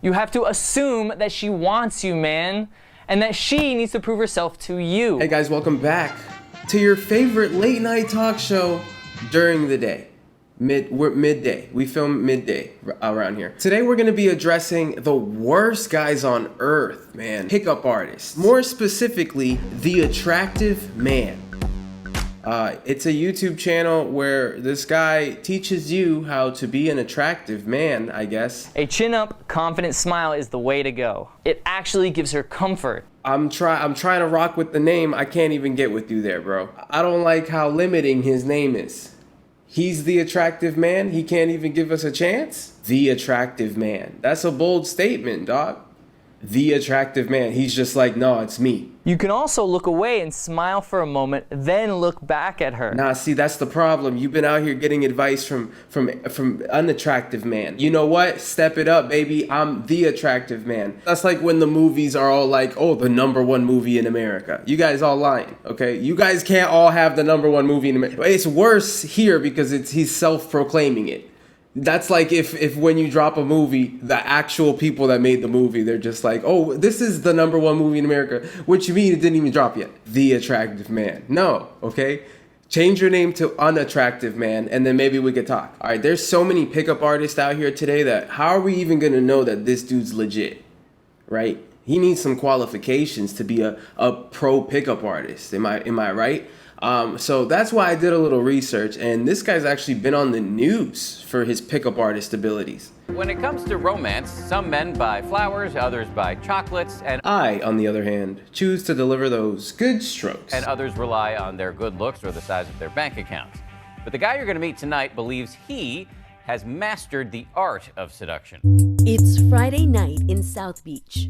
You have to assume that she wants you, man, and that she needs to prove herself to you. Hey guys, welcome back to your favorite late night talk show during the day. We're midday. We film midday around here. Today we're gonna be addressing the worst guys on earth, man. Pickup artists. More specifically, the attractive man. It's a YouTube channel where this guy teaches you how to be an attractive man, I guess. A chin-up, confident smile is the way to go. It actually gives her comfort. I'm trying to rock with the name. I can't even get with you there, bro. I don't like how limiting his name is. He's the attractive man. He can't even give us a chance. The attractive man. That's a bold statement, dog. The attractive man. He's just like, no, it's me. You can also look away and smile for a moment, then look back at her. Nah, see, that's the problem. You've been out here getting advice from unattractive man. You know what? Step it up, baby. I'm the attractive man. That's like when the movies are all like, oh, the #1 movie in America. You guys all lying, okay? You guys can't all have the #1 movie in America. It's worse here because he's self-proclaiming it. That's like if when you drop a movie, the actual people that made the movie, they're just like, oh, this is the #1 movie in America, which you mean it didn't even drop yet. The attractive man. No, okay? Change your name to unattractive man, and then maybe we could talk. All right, there's so many pickup artists out here today that how are we even gonna know that this dude's legit, right? He needs some qualifications to be a pro pickup artist. Am I right? So that's why I did a little research, and this guy's actually been on the news for his pickup artist abilities. When it comes to romance, some men buy flowers, others buy chocolates, and I, on the other hand, choose to deliver those good strokes. And others rely on their good looks or the size of their bank accounts. But the guy you're going to meet tonight believes he has mastered the art of seduction. It's Friday night in South Beach.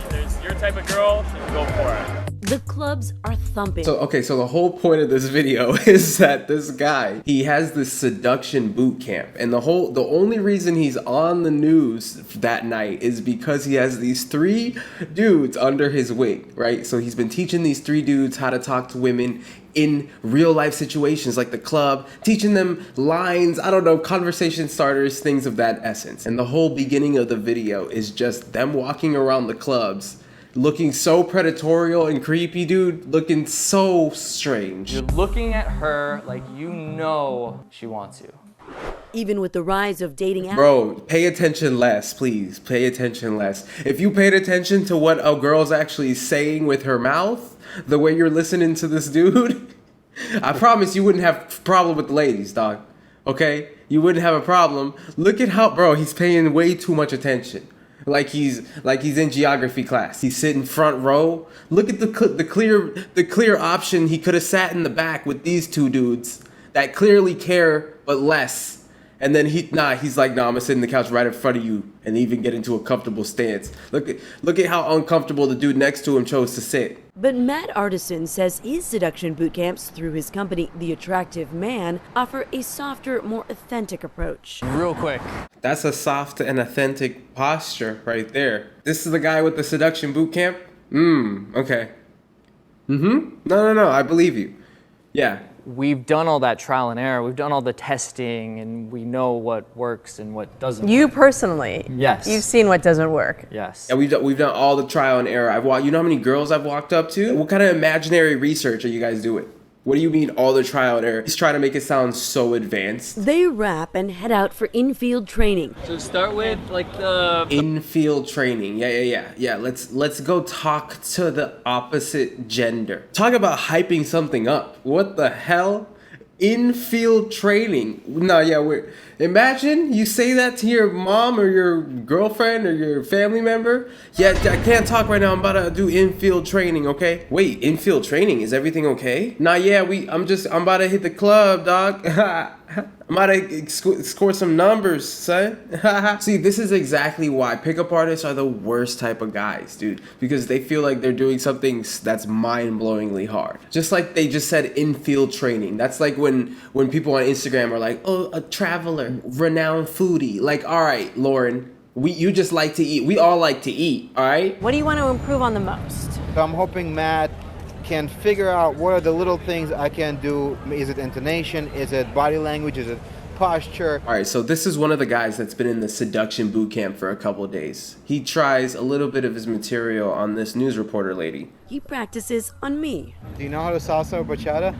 There's your type of girl, so go for it. The clubs are thumping. So the whole point of this video is that this guy, he has this seduction boot camp, and the only reason he's on the news that night is because he has these 3 dudes under his wing, right? So he's been teaching these 3 dudes how to talk to women in real life situations like the club, teaching them lines, I don't know, conversation starters, things of that essence. And the whole beginning of the video is just them walking around the clubs looking so predatorial and creepy, dude, looking so strange. You're looking at her like you know she wants you. Even with the rise of dating apps. Bro, pay attention less, please. Pay attention less. If you paid attention to what a girl's actually saying with her mouth, the way you're listening to this dude, I promise you wouldn't have a problem with the ladies, dog. Okay? You wouldn't have a problem. Look at how, bro, he's paying way too much attention. Like he's in geography class. He's sitting front row. Look at the clear option. He could have sat in the back with these 2 dudes that clearly care but less. And then he's like, nah, I'm gonna sit in the couch right in front of you and even get into a comfortable stance. Look at how uncomfortable the dude next to him chose to sit. But Matt Artisan says his seduction boot camps through his company, The Attractive Man, offer a softer, more authentic approach. Real quick. That's a soft and authentic posture right there. This is the guy with the seduction boot camp? Okay. No, I believe you. Yeah. We've done all that trial and error. We've done all the testing, and we know what works and what doesn't. You personally? Yes. You've seen what doesn't work? Yes. Yeah, we've done all the trial and error. You know how many girls I've walked up to? What kind of imaginary research are you guys doing? What do you mean all the trial and error? He's trying to make it sound so advanced. They wrap and head out for in-field training. So start with like the in-field training. Yeah. Let's go talk to the opposite gender. Talk about hyping something up. What the hell? In-field training. No, yeah, imagine you say that to your mom or your girlfriend or your family member. Yeah, I can't talk right now. I'm about to do in-field training, okay? Wait, in-field training? Is everything okay? Nah, yeah, I'm about to hit the club, dog. I'm about to score some numbers, son. See, this is exactly why pickup artists are the worst type of guys, dude. Because they feel like they're doing something that's mind-blowingly hard. Just like they just said in-field training. That's like when people on Instagram are like, oh, a traveler, renowned foodie. Like, all right, Lauren, you just like to eat. We all like to eat, all right? What do you want to improve on the most? So I'm hoping Matt can figure out what are the little things I can do. Is it intonation? Is it body language? Is it posture. All right, so this is one of the guys that's been in the seduction boot camp for a couple of days. He tries a little bit of his material on this news reporter lady. He practices on me. Do you know how to salsa or bachata?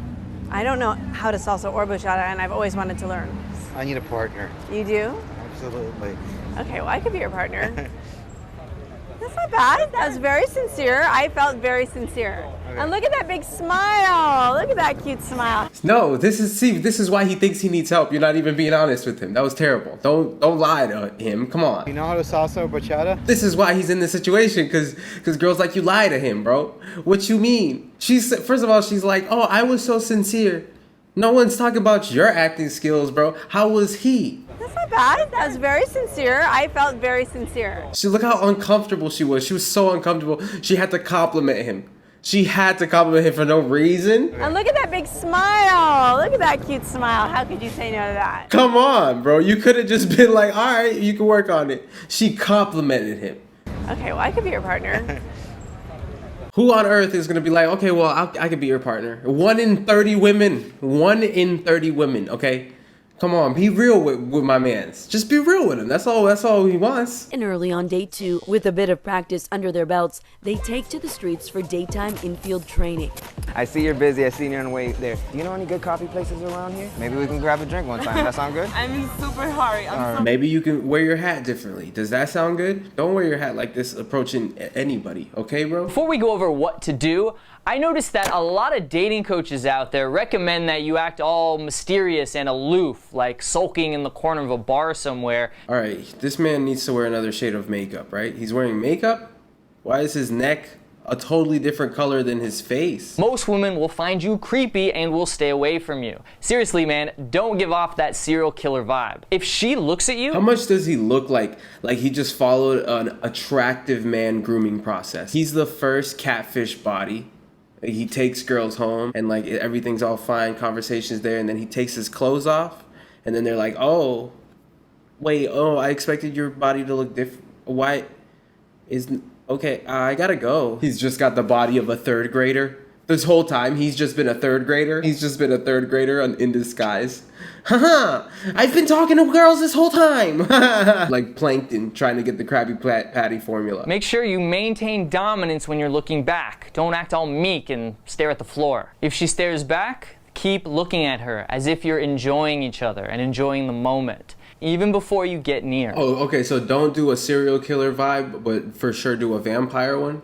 I don't know how to salsa or bachata, and I've always wanted to learn. I need a partner. You do? Absolutely. Okay, well, I could be your partner. That's not bad. That was very sincere. I felt very sincere. Okay. And look at that big smile. Look at that cute smile. No, this is why he thinks he needs help. You're not even being honest with him. That was terrible. Don't lie to him. Come on. Do you know how to salsa or bachata? This is why he's in this situation, because girls like you lie to him, bro. What you mean? First of all, she's like, oh, I was so sincere. No one's talking about your acting skills, bro. How was he? That's not bad. That was very sincere. I felt very sincere. Look how uncomfortable she was. She was so uncomfortable. She had to compliment him. She had to compliment him for no reason. And look at that big smile. Look at that cute smile. How could you say no to that? Come on, bro. You could have just been like, all right, you can work on it. She complimented him. Okay, well, I could be your partner. Who on earth is going to be like, okay, well, I could be your partner? 1 in 30 women. 1 in 30 women, okay? Come on, be real with my mans. Just be real with him. That's all he wants. And early on day 2, with a bit of practice under their belts, they take to the streets for daytime infield training. I see you're busy. I see you on the way there. Do you know any good coffee places around here? Maybe we can grab a drink one time. That sound good? I'm in super hurry. Maybe you can wear your hat differently. Does that sound good? Don't wear your hat like this approaching anybody, okay, bro? Before we go over what to do, I noticed that a lot of dating coaches out there recommend that you act all mysterious and aloof, like sulking in the corner of a bar somewhere. All right, this man needs to wear another shade of makeup, right? He's wearing makeup? Why is his neck a totally different color than his face? Most women will find you creepy and will stay away from you. Seriously, man, don't give off that serial killer vibe. If she looks at you... How much does he look like he just followed an attractive man grooming process? He's the first catfish body. He takes girls home and like everything's all fine, conversations there, and then he takes his clothes off and then they're like, oh, wait, oh, I expected your body to look different. Why is, okay, I gotta go. He's just got the body of a 3rd grader. This whole time, he's just been a 3rd grader. He's just been a 3rd grader in disguise. Haha, I've been talking to girls this whole time. Like Plankton trying to get the Krabby Patty formula. Make sure you maintain dominance when you're looking back. Don't act all meek and stare at the floor. If she stares back, keep looking at her as if you're enjoying each other and enjoying the moment, even before you get near. Oh, okay, so don't do a serial killer vibe, but for sure do a vampire one?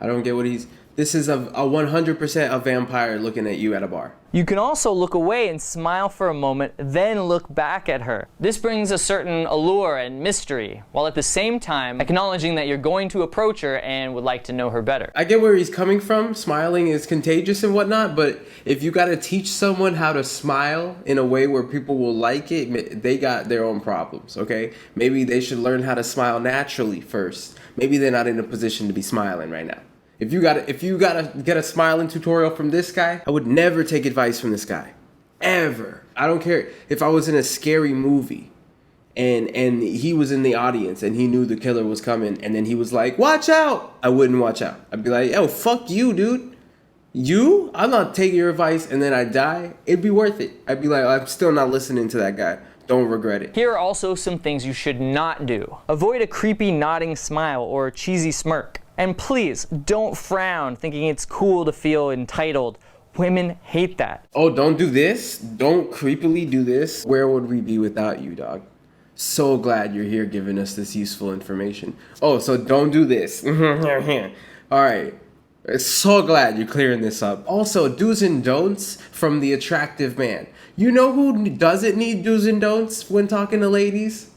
I don't get what he's... This is a 100% a vampire looking at you at a bar. You can also look away and smile for a moment, then look back at her. This brings a certain allure and mystery, while at the same time acknowledging that you're going to approach her and would like to know her better. I get where he's coming from. Smiling is contagious and whatnot, but if you gotta teach someone how to smile in a way where people will like it, they got their own problems, okay? Maybe they should learn how to smile naturally first. Maybe they're not in a position to be smiling right now. If you gotta get a smiling tutorial from this guy, I would never take advice from this guy. Ever. I don't care if I was in a scary movie and he was in the audience and he knew the killer was coming and then he was like, watch out! I wouldn't watch out. I'd be like, yo, fuck you, dude. You? I'm not taking your advice, and then I die. It'd be worth it. I'd be like, I'm still not listening to that guy. Don't regret it. Here are also some things you should not do. Avoid a creepy nodding smile or cheesy smirk. And please, don't frown thinking it's cool to feel entitled. Women hate that. Oh, don't do this? Don't creepily do this? Where would we be without you, dog? So glad you're here giving us this useful information. Oh, so don't do this. All right. So glad you're clearing this up. Also, do's and don'ts from the attractive man. You know who doesn't need do's and don'ts when talking to ladies?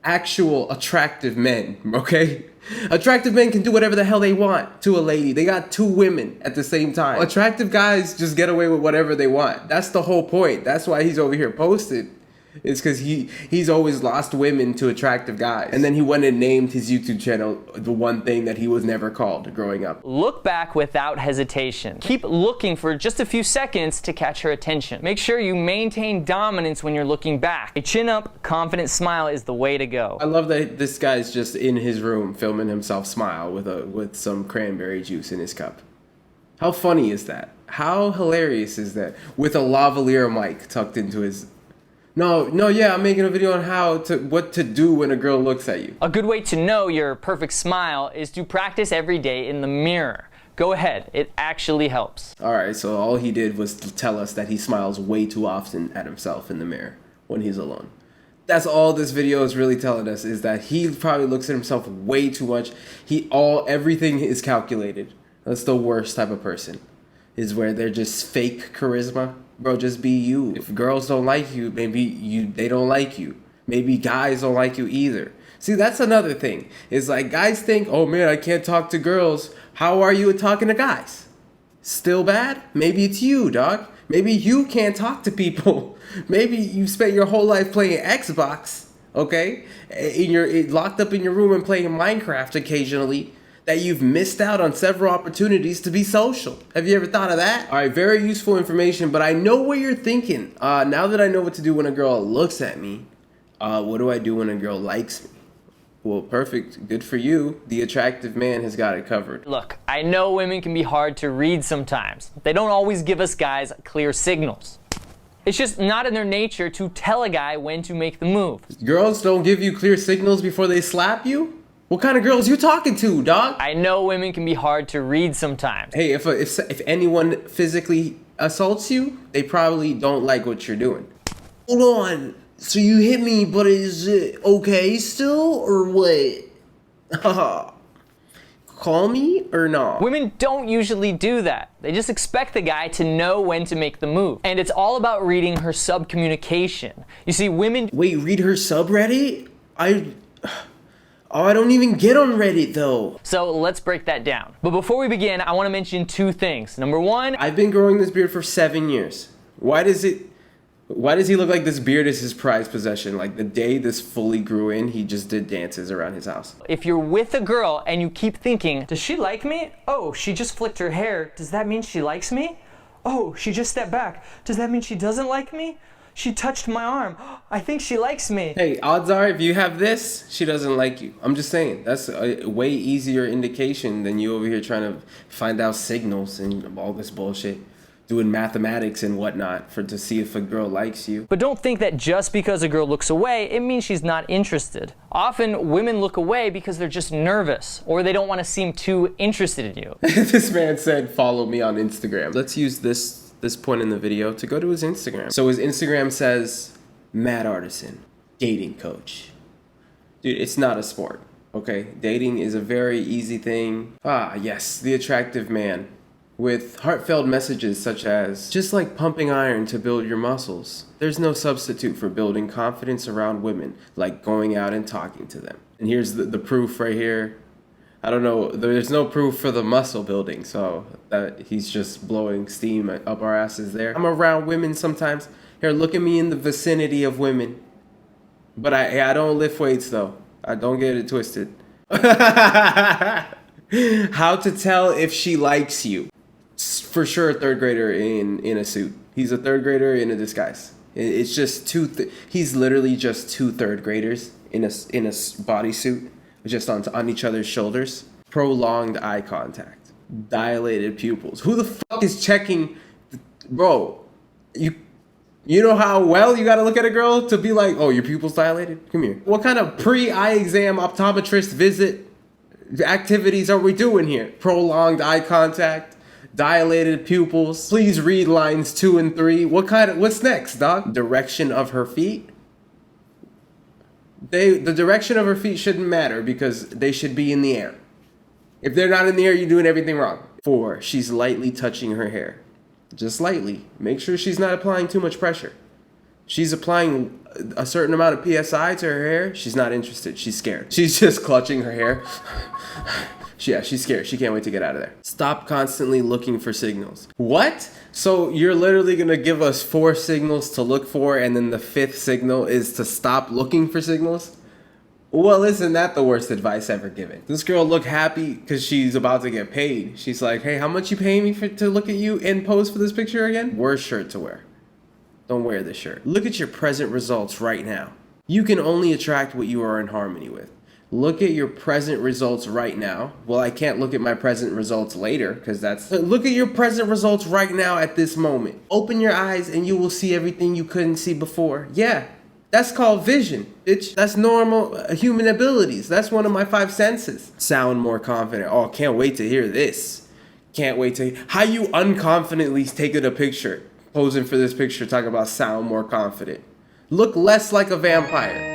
Actual attractive men, okay? Attractive men can do whatever the hell they want to a lady. They got 2 women at the same time. Attractive guys just get away with whatever they want. That's the whole point. That's why he's over here posted. It's because he's always lost women to attractive guys. And then he went and named his YouTube channel the one thing that he was never called growing up. Look back without hesitation. Keep looking for just a few seconds to catch her attention. Make sure you maintain dominance when you're looking back. A chin up, confident smile is the way to go. I love that this guy's just in his room filming himself smile with some cranberry juice in his cup. How funny is that? How hilarious is that? With a lavalier mic tucked into his No, yeah, I'm making a video on what to do when a girl looks at you. A good way to know your perfect smile is to practice every day in the mirror. Go ahead, it actually helps. All right, so all he did was to tell us that he smiles way too often at himself in the mirror when he's alone. That's all this video is really telling us, is that he probably looks at himself way too much. Everything is calculated. That's the worst type of person, is where they're just fake charisma. Bro, just be you. If girls don't like you, maybe they don't like you. Maybe guys don't like you either. See, that's another thing. It's like guys think, oh man, I can't talk to girls. How are you at talking to guys? Still bad? Maybe it's you, dog. Maybe you can't talk to people. Maybe you spent your whole life playing Xbox, okay? Locked up in your room and playing Minecraft occasionally, that you've missed out on several opportunities to be social. Have you ever thought of that? All right, very useful information, but I know what you're thinking. Now that I know what to do when a girl looks at me, what do I do when a girl likes me? Well, perfect. Good for you. The attractive man has got it covered. Look, I know women can be hard to read sometimes. They don't always give us guys clear signals. It's just not in their nature to tell a guy when to make the move. Girls don't give you clear signals before they slap you? What kind of girls you talking to, dog? I know women can be hard to read sometimes. Hey, if anyone physically assaults you, they probably don't like what you're doing. Hold on. So you hit me, but is it okay still, or what? Call me or not? Women don't usually do that. They just expect the guy to know when to make the move. And it's all about reading her sub-communication. You see, women... Wait, read her subreddit? I don't even get on Reddit though. So let's break that down. But before we begin, I want to mention two things. Number one, I've been growing this beard for 7 years. Why does he look like this beard is his prized possession? Like the day this fully grew in, he just did dances around his house. if you're with a girl and you keep thinking, does she like me? Oh, she just flicked her hair. Does that mean she likes me? Oh, she just stepped back. Does that mean she doesn't like me? She touched my arm. I think she likes me. Hey, odds are if you have this, she doesn't like you. I'm just saying, that's a way easier indication than you over here trying to find out signals and all this bullshit. Doing mathematics and whatnot to see if a girl likes you. But don't think that just because a girl looks away, it means she's not interested. Often women look away because they're just nervous or they don't want to seem too interested in you. This man said, follow me on Instagram. Let's use this point in the video to go to his Instagram. So his Instagram says, Matt Artisan, dating coach. Dude, it's not a sport, okay? Dating is a very easy thing. Ah, yes, the attractive man. With heartfelt messages such as, just like pumping iron to build your muscles, there's no substitute for building confidence around women, like going out and talking to them. And here's the proof right here. I don't know, there's no proof for the muscle building, so that he's just blowing steam up our asses there. I'm around women sometimes. Here, look at me in the vicinity of women. But I don't lift weights though. I don't get it twisted. How to tell if she likes you. For sure a third grader in a suit. He's a third grader in a disguise. It's just he's literally just two third graders in a bodysuit, just on each other's shoulders. Prolonged eye contact. Dilated pupils. Who the fuck is checking? Bro, you know how well you gotta look at a girl to be like, oh, your pupils dilated? Come here. What kind of pre-eye exam optometrist visit activities are we doing here? Prolonged eye contact. Dilated pupils. Please read lines 2 and 3. What's next, doc? Direction of her feet. The direction of her feet shouldn't matter because they should be in the air. If they're not in the air, you're doing everything wrong. 4, she's lightly touching her hair. Just lightly. Make sure she's not applying too much pressure. She's applying a certain amount of PSI to her hair. She's not interested. She's scared. She's just clutching her hair. Yeah, she's scared. She can't wait to get out of there. Stop constantly looking for signals. What? So you're literally going to give us 4 signals to look for, and then the 5th signal is to stop looking for signals? Well, isn't that the worst advice ever given? This girl looked happy because she's about to get paid. She's like, hey, how much you paying me to look at you and pose for this picture again? Worst shirt to wear. Don't wear this shirt. Look at your present results right now. You can only attract what you are in harmony with. Look at your present results right now. Well, I can't look at my present results later because that's... Look at your present results right now at this moment. Open your eyes and you will see everything you couldn't see before. Yeah, that's called vision, bitch. That's normal human abilities. That's one of my 5 senses. Sound more confident. Oh, can't wait to hear this. Can't wait to... How you unconfidently taking a picture, posing for this picture, talking about sound more confident. Look less like a vampire.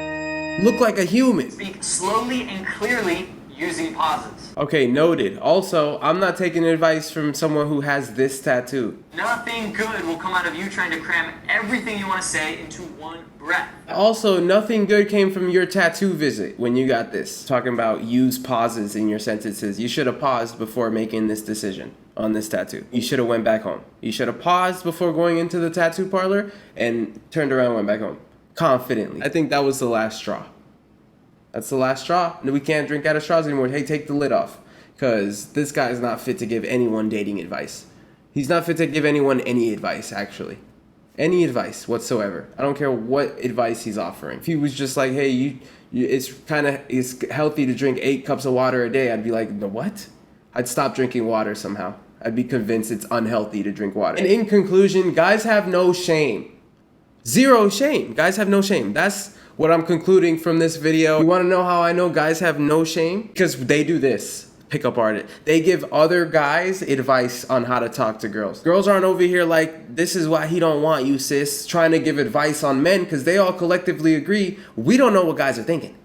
Look like a human. Speak slowly and clearly using pauses. Okay, noted. Also, I'm not taking advice from someone who has this tattoo. Nothing good will come out of you trying to cram everything you want to say into one breath. Also, nothing good came from your tattoo visit when you got this. Talking about use pauses in your sentences. You should have paused before making this decision on this tattoo. You should have went back home. You should have paused before going into the tattoo parlor and turned around and went back home. Confidently. I think that was the last straw. That's the last straw. No, we can't drink out of straws anymore. Hey, take the lid off. Because this guy is not fit to give anyone dating advice. He's not fit to give anyone any advice, actually. Any advice whatsoever. I don't care what advice he's offering. If he was just like, hey, it's healthy to drink 8 cups of water a day, I'd be like, no, what? I'd stop drinking water somehow. I'd be convinced it's unhealthy to drink water. And in conclusion, guys have no shame. Zero shame. Guys have no shame. That's what I'm concluding from this video. You want to know how I know guys have no shame? Because they do this. Pickup artist. They give other guys advice on how to talk to girls. Girls aren't over here like, this is why he don't want you, sis, trying to give advice on men because they all collectively agree we don't know what guys are thinking.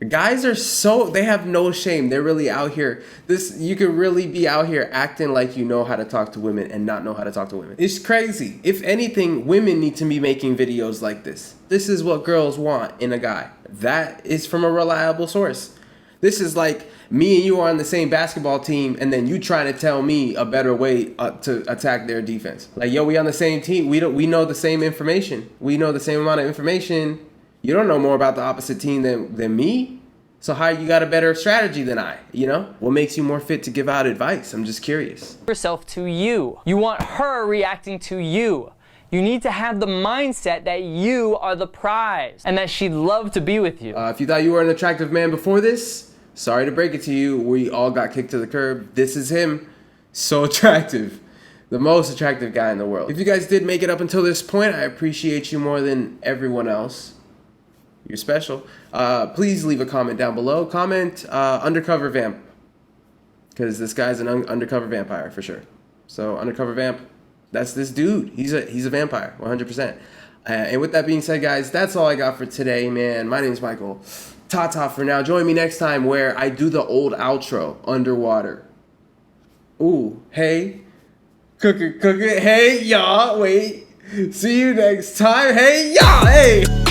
Guys are they have no shame. They're really out here. You could really be out here acting like you know how to talk to women and not know how to talk to women. It's crazy. If anything, women need to be making videos like this. This is what girls want in a guy. That is from a reliable source. This is like me and you are on the same basketball team and then you trying to tell me a better way to attack their defense. Like, yo, we on the same team. We know the same information. We know the same amount of information. You don't know more about the opposite team than me. So how you got a better strategy than I, you know? What makes you more fit to give out advice? I'm just curious. Yourself to you. You want her reacting to you. You need to have the mindset that you are the prize and that she'd love to be with you. If you thought you were an attractive man before this, sorry to break it to you. We all got kicked to the curb. This is him. So attractive. The most attractive guy in the world. If you guys did make it up until this point, I appreciate you more than everyone else. You're special. Please leave a comment down below. Comment undercover vamp. Because this guy's an undercover vampire for sure. So undercover vamp, that's this dude. He's a vampire, 100%. And with that being said, guys, that's all I got for today, man. My name's Michael. Ta-ta for now. Join me next time where I do the old outro underwater. Ooh, hey. Cook it. Hey, y'all. Wait. See you next time. Hey, y'all. Hey.